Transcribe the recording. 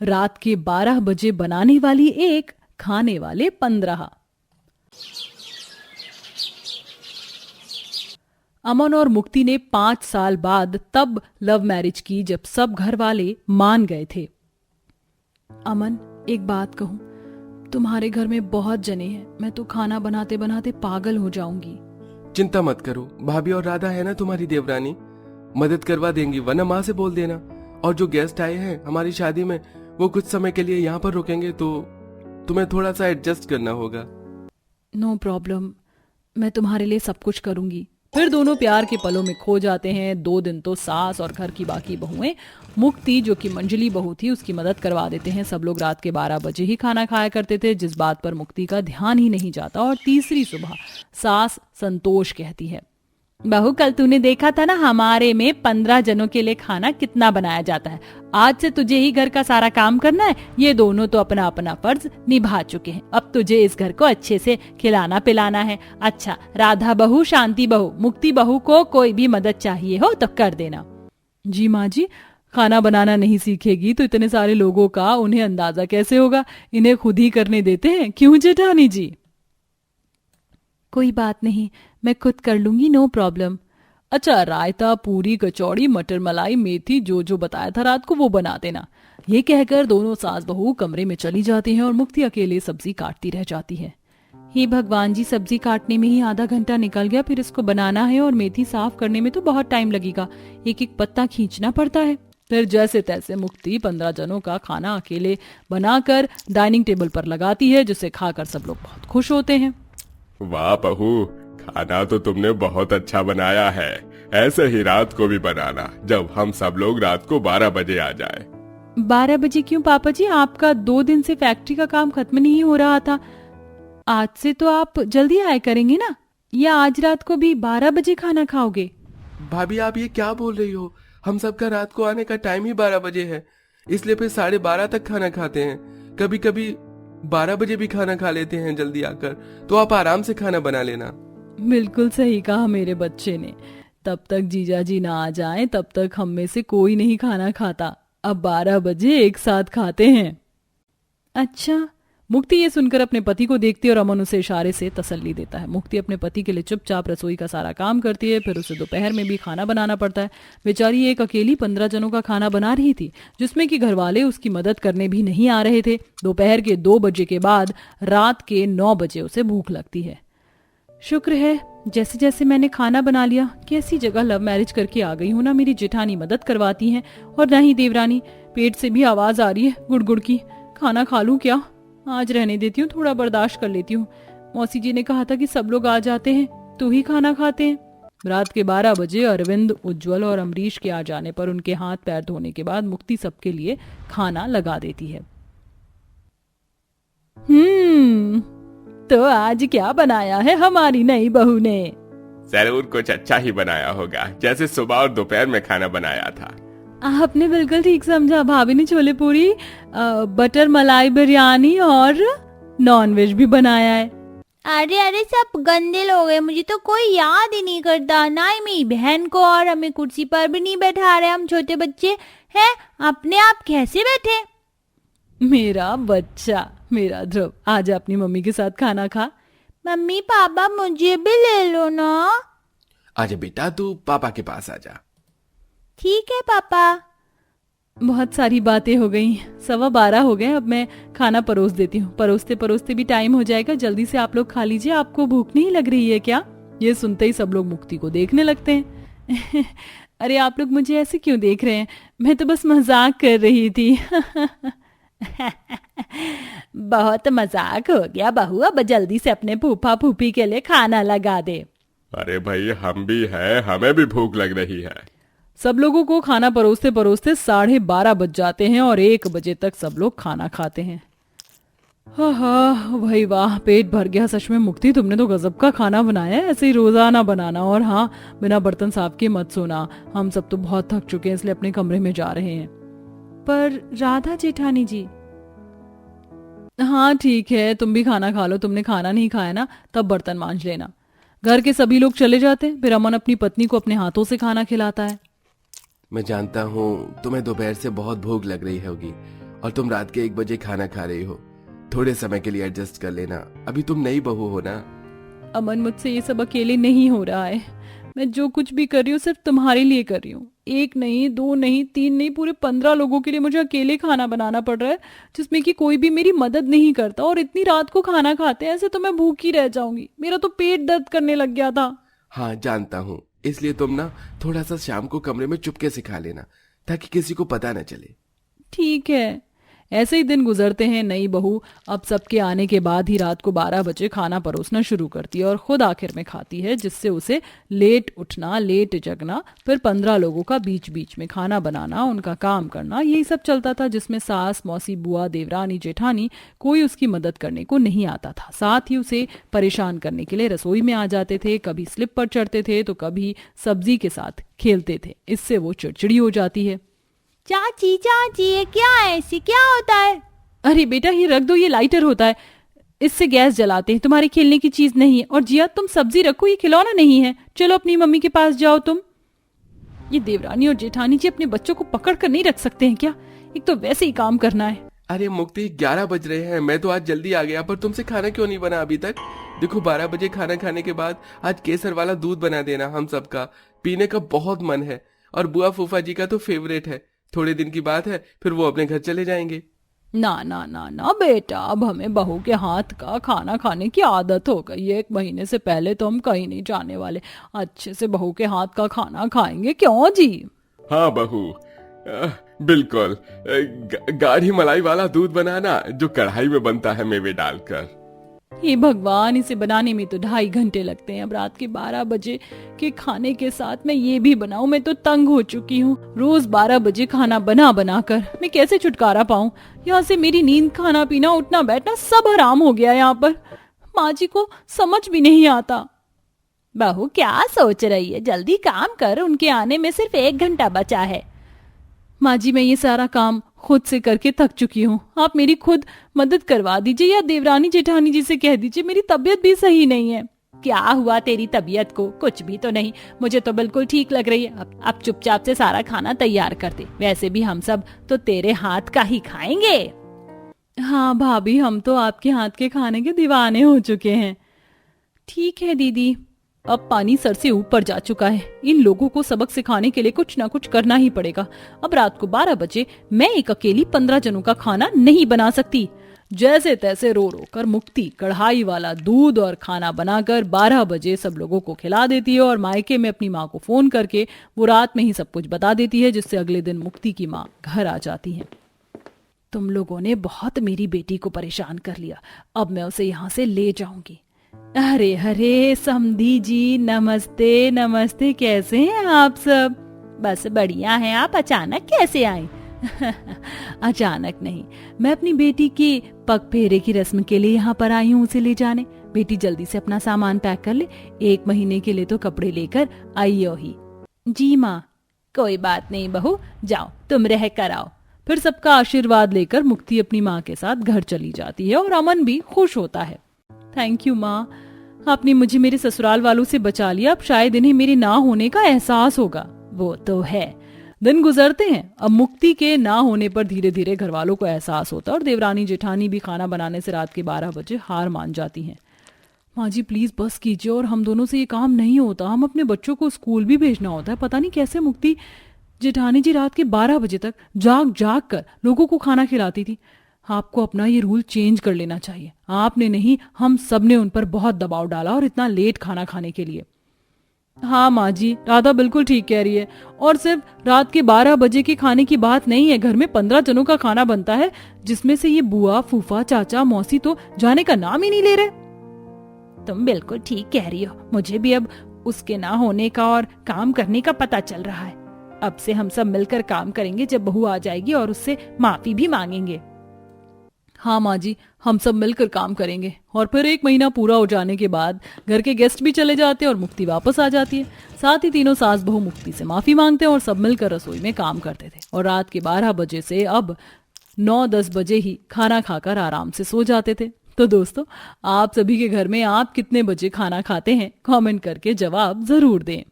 रात के 12 बजे बनाने वाली एक, खाने वाले 15। अमन और मुक्ति ने 5 साल बाद तब लव मैरिज की जब सब घर वाले मान गए थे। अमन, एक बात कहूं, तुम्हारे घर में बहुत जने हैं, मैं तो खाना बनाते बनाते पागल हो जाऊंगी। चिंता मत करो, भाभी और राधा है ना तुम्हारी देवरानी, मदद करवा देंगी, वरना माँ से बोल देना। और जो गेस्ट आए हैं हमारी शादी में, वो कुछ समय के लिए यहाँ पर रुकेंगे, तो तुम्हें थोड़ा सा एडजस्ट करना होगा। नो प्रॉब्लम, मैं तुम्हारे लिए सब कुछ करूंगी। फिर दोनों प्यार के पलों में खो जाते हैं। 2 दिन तो सास और घर की बाकी बहुएं, मुक्ति जो कि मंजली बहू थी, उसकी मदद करवा देते हैं। सब लोग रात के 12 बजे ही खाना खाया करते थे, जिस बात पर मुक्ति का ध्यान ही नहीं जाता। और तीसरी सुबह सास संतोष कहती है, बहू कल तूने देखा था ना हमारे में 15 जनों के लिए खाना कितना बनाया जाता है। आज से तुझे ही घर का सारा काम करना है। ये दोनों तो अपना अपना फर्ज निभा चुके हैं, अब तुझे इस घर को अच्छे से खिलाना पिलाना है। अच्छा, राधा बहू, शांति बहू, मुक्ति बहू को कोई भी मदद चाहिए हो तो कर देना। जी माँ जी, खाना बनाना नहीं सीखेगी तो इतने सारे लोगों का उन्हें अंदाजा कैसे होगा? इन्हें खुद ही करने देते हैं, क्यों जेठानी जी? कोई बात नहीं, मैं खुद कर लूंगी, नो प्रॉब्लम। अच्छा, रायता, पूरी, कचौड़ी, मटर मलाई, मेथी, जो जो बताया था रात को वो बना देना। ये कहकर दोनों सास बहू कमरे में चली जाती हैं और मुक्ति अकेले सब्जी काटती रह जाती है। हे भगवान जी, सब्जी काटने में ही आधा घंटा निकल गया, फिर इसको बनाना है और मेथी साफ करने में तो बहुत टाइम लगेगा। एक एक पत्ता खींचना पड़ता है। फिर जैसे तैसे मुक्ति 15 जनों का खाना अकेले बनाकर डाइनिंग टेबल पर लगाती है, जिसे खाकर सब लोग बहुत खुश होते हैं। वाह बहू, खाना तो तुमने बहुत अच्छा बनाया है। ऐसे ही रात को भी बनाना, जब हम सब लोग रात को 12 बजे आ जाए। 12 बजे क्यों पापा जी? आपका 2 दिन से फैक्ट्री का काम खत्म नहीं हो रहा था। आज से तो आप जल्दी आया करेंगे ना, या आज रात को भी 12 बजे खाना खाओगे? भाभी आप ये क्या बोल रही हो? हम सबका रात को आने का टाइम ही 12 बजे है, इसलिए फिर 12:30 तक खाना खाते हैं। कभी कभी 12 बजे भी खाना खा लेते हैं जल्दी आकर, तो आप आराम से खाना बना लेना। बिल्कुल सही कहा मेरे बच्चे ने। तब तक जीजा जी ना आ जाएं, तब तक हम में से कोई नहीं खाना खाता। अब 12 बजे एक साथ खाते हैं। अच्छा। मुक्ति ये सुनकर अपने पति को देखती है और अमन उसे इशारे से तसल्ली देता है। मुक्ति अपने पति के लिए चुपचाप रसोई का सारा काम करती है। फिर उसे दोपहर में भी खाना बनाना पड़ता है। बेचारी एक अकेली 15 जनों का खाना बना रही थी, जिसमें कि घरवाले उसकी मदद करने भी नहीं आ रहे थे। दोपहर के 2 बजे के बाद रात के 9 बजे उसे भूख लगती है। शुक्र है जैसे जैसे मैंने खाना बना लिया, कैसी जगह लव मैरिज करके आ गई हूं। ना मेरी जेठानी मदद करवाती हैं और ना ही देवरानी। पेट से भी आवाज आ रही है गुड़गुड़ की। खाना खा लूं क्या? आज रहने देती हूँ, थोड़ा बर्दाश्त कर लेती हूँ। मौसी जी ने कहा था कि सब लोग आ जाते हैं तो ही खाना खाते हैं। रात के 12 बजे अरविंद, उज्जवल और अमरीश के आ जाने पर उनके हाथ पैर धोने के बाद मुक्ति सबके लिए खाना लगा देती है। तो आज क्या बनाया है हमारी नई बहू ने? जरूर कुछ अच्छा ही बनाया होगा, जैसे सुबह और दोपहर में खाना बनाया था। आपने बिल्कुल ठीक समझा। भाभी ने छोले पूरी, बटर मलाई बिरयानी और नॉनवेज भी बनाया है। अरे अरे, सब गंदे लोग हैं, मुझे तो कोई याद ही नहीं करता। ना ही मेरी बहन को, और हमें कुर्सी पर भी नहीं बैठा रहे। हम छोटे बच्चे हैं, अपने आप कैसे बैठे? मेरा बच्चा, मेरा ध्रुव, आज अपनी मम्मी के साथ खाना खा। मम्मी पापा मुझे भी ले लो ना। आजा बेटा, तू पापा के पास आजा। ठीक है पापा। बहुत सारी बातें हो गई, 12:15 हो गए। अब मैं खाना परोस देती हूँ। परोसते परोसते भी टाइम हो जाएगा। जल्दी से आप लोग खा लीजिए। आपको भूख नहीं लग रही है क्या? ये सुनते ही सब लोग मुक्ति को देखने लगते हैं। अरे आप लोग मुझे ऐसे क्यों देख रहे हैं? मैं तो बस मजाक कर रही थी। बहुत मजाक हो गया बहू, अब जल्दी से अपने फूफा फूफी के लिए खाना लगा दे। अरे भाई, हम भी हैं, हमें भी भूख लग रही है। सब लोगों को खाना परोसते परोसते 12:30 बज जाते हैं और 1 बजे तक सब लोग खाना खाते हैं। हाँ भाई वाह, पेट भर गया सच में। मुक्ति, तुमने तो गजब का खाना बनाया है। ऐसे ही रोजाना बनाना, और हाँ, बिना बर्तन साफ किए मत सोना। हम सब तो बहुत थक चुके हैं, इसलिए अपने कमरे में जा रहे हैं। पर राधा जेठानी जी? हाँ ठीक है, तुम भी खाना खा लो। तुमने खाना नहीं खाया ना, तब बर्तन मांज लेना। घर के सभी लोग चले जाते हैं। फिर अमन अपनी पत्नी को अपने हाथों से खाना खिलाता है। मैं जानता हूँ तुम्हें दोपहर से बहुत भूख लग रही होगी और तुम रात के 1 बजे खाना खा रही हो। थोड़े समय के लिए एडजस्ट कर लेना, अभी तुम नई बहू हो ना। अमन, मुझसे ये सब अकेले नहीं हो रहा है। मैं जो कुछ भी कर रही हूँ सिर्फ तुम्हारे लिए कर रही हूँ। 1 नहीं, 2 नहीं, 3 नहीं, पूरे 15 लोगों के लिए मुझे अकेले खाना बनाना पड़ रहा है, जिसमें कि कोई भी मेरी मदद नहीं करता। और इतनी रात को खाना खाते हैं, ऐसे तो मैं भूखी रह जाऊंगी। मेरा तो पेट दर्द करने लग गया था। हाँ जानता हूँ, इसलिए तुम ना थोड़ा सा शाम को कमरे में चुपके से खा लेना, ताकि किसी को पता न चले। ठीक है। ऐसे ही दिन गुजरते हैं। नई बहू अब सबके आने के बाद ही रात को 12 बजे खाना परोसना शुरू करती है और खुद आखिर में खाती है, जिससे उसे लेट उठना, लेट जगना, फिर 15 लोगों का बीच बीच में खाना बनाना, उनका काम करना, यही सब चलता था, जिसमें सास, मौसी, बुआ, देवरानी, जेठानी कोई उसकी मदद करने को नहीं आता था। साथ ही उसे परेशान करने के लिए रसोई में आ जाते थे, कभी स्लिप पर चढ़ते थे तो कभी सब्जी के साथ खेलते थे। इससे वो चिड़चिड़ी हो जाती है। चाची चाची, ये क्या है, ऐसी क्या होता है? अरे बेटा, ये रख दो, ये लाइटर होता है, इससे गैस जलाते हैं, तुम्हारे खेलने की चीज नहीं है। और जिया, तुम सब्जी रखो, ये खिलौना नहीं है, चलो अपनी मम्मी के पास जाओ तुम। ये देवरानी और जेठानी जी अपने बच्चों को पकड़ कर नहीं रख सकते हैं क्या? एक तो वैसे ही काम करना है। अरे मुक्ति, 11 बज रहे हैं, मैं तो आज जल्दी आ गया, पर तुमसे खाना क्यों नहीं बना अभी तक? देखो 12 बजे खाना खाने के बाद आज केसर वाला दूध बना देना, हम सबका पीने का बहुत मन है। और बुआ फूफा जी का तो फेवरेट है। थोड़े दिन की बात है, फिर वो अपने घर चले जाएंगे। ना ना ना ना बेटा, अब हमें बहू के हाथ का खाना खाने की आदत हो गई है। 1 महीने से पहले तो हम कहीं नहीं जाने वाले, अच्छे से बहू के हाथ का खाना खाएंगे, क्यों जी? हाँ बहू, बिल्कुल। गाढ़ी मलाई वाला दूध बनाना, जो कढ़ाई में बनता है मेवे डालकर। हे भगवान, इसे बनाने में तो 2.5 घंटे लगते हैं। अब रात के 12 बजे के खाने के साथ मैं ये भी बनाऊं? मैं तो तंग हो चुकी हूँ। रोज 12 बजे खाना बना बना कर मैं कैसे छुटकारा पाऊं? यहाँ से मेरी नींद, खाना पीना, उठना बैठना सब हराम हो गया यहाँ पर। माँ जी को समझ भी नहीं आता। बहू क्या सोच रही है? जल्दी काम कर, उनके आने में सिर्फ 1 घंटा बचा है। माँ जी, मैं ये सारा काम खुद से करके थक चुकी हूँ, आप मेरी खुद मदद करवा दीजिए, या देवरानी जेठानी जी से कह दीजिए, मेरी तबीयत भी सही नहीं है। क्या हुआ तेरी तबीयत को? कुछ भी तो नहीं, मुझे तो बिल्कुल ठीक लग रही है। अब चुपचाप से सारा खाना तैयार कर दे, वैसे भी हम सब तो तेरे हाथ का ही खाएंगे। हाँ भाभी, हम तो आपके हाथ के खाने के दीवाने हो चुके हैं। ठीक है दीदी, अब पानी सर से ऊपर जा चुका है। इन लोगों को सबक सिखाने के लिए कुछ ना कुछ करना ही पड़ेगा। अब रात को 12 बजे मैं एक अकेली 15 जनों का खाना नहीं बना सकती। जैसे तैसे रो रो कर मुक्ति कढ़ाई वाला दूध और खाना बनाकर 12 बजे सब लोगों को खिला देती है और मायके में अपनी माँ को फोन करके वो रात में ही सब कुछ बता देती है, जिससे अगले दिन मुक्ति की माँ घर आ जाती है। तुम लोगों ने बहुत मेरी बेटी को परेशान कर लिया, अब मैं उसे यहाँ से ले जाऊंगी। अरे हरे समधी जी, नमस्ते नमस्ते, कैसे हैं आप सब? बस बढ़िया हैं। आप अचानक कैसे आए? अचानक नहीं, मैं अपनी बेटी की पग फेरे की रस्म के लिए यहाँ पर आई हूँ उसे ले जाने। बेटी जल्दी से अपना सामान पैक कर ले, 1 महीने के लिए तो कपड़े लेकर आई हो ही। जी माँ। कोई बात नहीं बहू, जाओ तुम रह कर आओ। फिर सबका आशीर्वाद लेकर मुक्ति अपनी माँ के साथ घर चली जाती है और अमन भी खुश होता है। थैंक यू माँ, आपने मुझे मेरे ससुराल वालों से बचा लिया। अब शायद इन्हें मेरे ना होने का एहसास होगा। वो तो है। दिन गुजरते हैं। अब मुक्ति के ना होने पर धीरे धीरे घर वालों को एहसास होता है और देवरानी जेठानी भी खाना बनाने से रात के 12 बजे हार मान जाती हैं। माँ जी प्लीज बस कीजिए, और हम दोनों से ये काम नहीं होता। हम अपने बच्चों को स्कूल भी भेजना होता है। पता नहीं कैसे मुक्ति जेठानी जी रात के 12 बजे तक जाग जाग कर लोगों को खाना खिलाती थी। आपको अपना ये रूल चेंज कर लेना चाहिए। आपने नहीं, हम सब ने उन पर बहुत दबाव डाला और इतना लेट खाना खाने के लिए। हाँ माँ जी, राधा बिल्कुल ठीक कह रही है। और सिर्फ रात के 12 बजे के खाने की बात नहीं है, घर में 15 जनों का खाना बनता है, जिसमें से ये बुआ, फूफा, चाचा, मौसी तो जाने का नाम ही नहीं ले रहे। तुम बिल्कुल ठीक कह रही हो। मुझे भी अब उसके ना होने का और काम करने का पता चल रहा है। अब से हम सब मिलकर काम करेंगे जब बहू आ जाएगी, और उससे माफी भी मांगेंगे। हाँ माँ जी, हम सब मिलकर काम करेंगे। और फिर 1 महीना पूरा हो जाने के बाद घर के गेस्ट भी चले जाते हैं और मुक्ति वापस आ जाती है। साथ ही तीनों सास बहू मुक्ति से माफी मांगते हैं और सब मिलकर रसोई में काम करते थे। और रात के 12 बजे से अब 9-10 बजे ही खाना खाकर आराम से सो जाते थे। तो दोस्तों, आप सभी के घर में आप कितने बजे खाना खाते हैं? कमेंट करके जवाब जरूर दें।